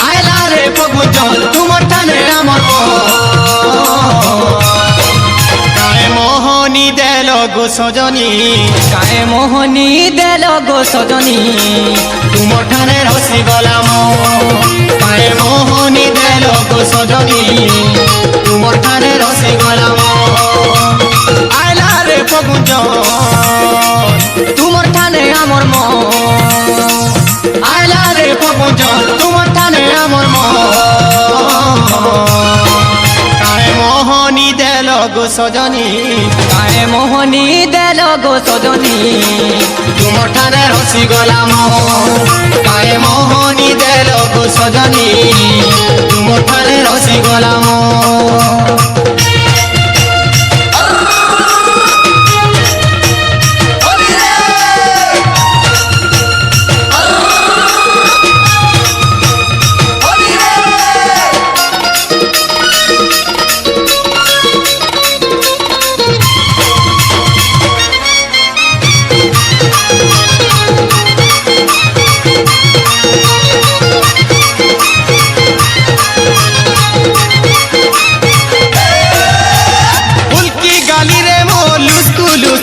আইলা রে ফগুন জল তোমার টানে আমার কায়ে মোহনী দেল গো সজনী কায়ে মোহনী দেল গো সজনী তোমার টানে রসি গলাম কায়ে মোহনী দেল গো সজনী তোমার টানে রসি গলাম আইলা রে ফগুন জল তোমার টানে আমার মন আইলা রে ফগুন জল তোমার টানে আমার কায়ে মোহনী দেল গো সজনী কায়ে মোহনী দেল গো সজনী তোমার টানে রসি গলাম কায়ে মোহনী দেল গো সজনী তোমার টানে রসি গলাম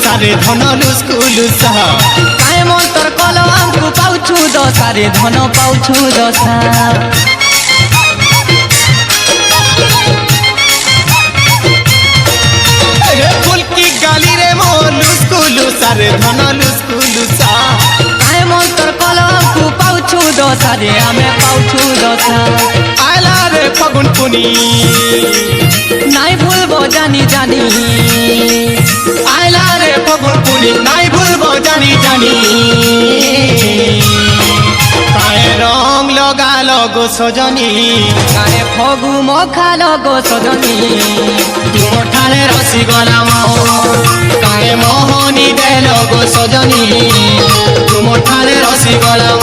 সারে ধন লুস্কুলুসা কায়ে মন তোর কলমକୁ পাউଛୁ দশারে ধন পাউଛୁ দশা ফুলকি গালি রে মো লুস্কুলুসা রে ধন লুস্কুলুসা কায়ে মন তোর কলমକୁ পাউଛୁ দশারে আমি পাউଛୁ দশা আইলা রে ফগুন পুনি নাই ভুলবো জানি জানি আইলা রে ফগুন পুনি নাই ভুলবো জানি জানি কায়ে রং লগাল গো সজনী কায়ে ফগু মখাল গো সজনী তোমার ঠানে রসি গলাম কায়ে মোহনী দেল গো সজনী তোমার ঠানে রসি গলাম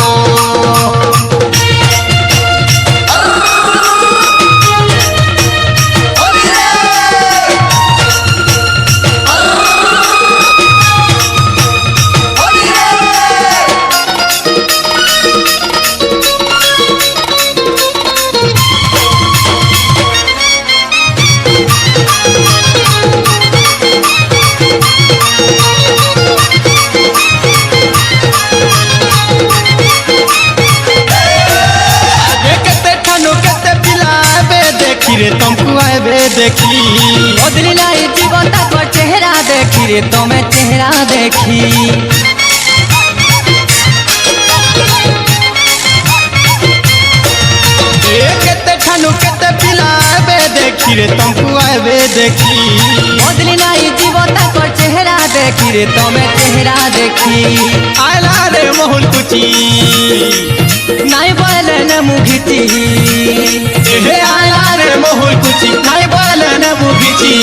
रे तुमको आए देखी बदली लाई जीवन तक चेहरा देखी रे तुम्हें चेहरा देखी केते ठानु केते पिलाबे देखी रे तुमको आए देखी बदली लाई जीवन तक चेहरा देखी रे तुम्हें चेहरा देखी आइला रे मोहन कुची नहीं बोले न मुखिती हे आइला रे मोहन कुची नहीं बोले न मुखिती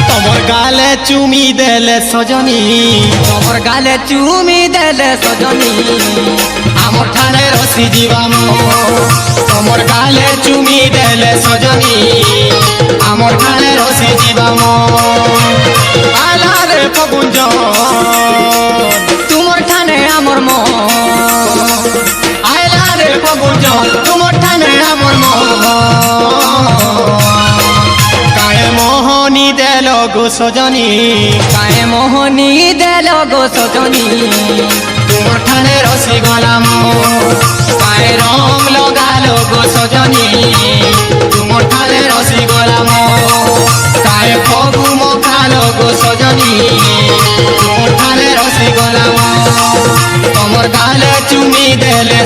तमर गाले चुमी देले सजनी तमर गाले चुमी देले सजनी आमर ठाने रसी जीवाम तमर गाले चुमी देले सजनी आमर ठाने रसी जीवाम आइला रे फगुन जन तुमर ठाने आमर मन आइला रे फगुन जन तुमर ठाने आमर मन काये मोहनी देल गो सजनी काये मोहनी देल गो सजनी तुमर ठाने रसी गलाम काये रंग लगालो गो सजनी तुमर ठाने रसी गलाम काये फगु मखालो गो सजनी तुमर ठाने रसी गलाम तमर गाले चुमी देले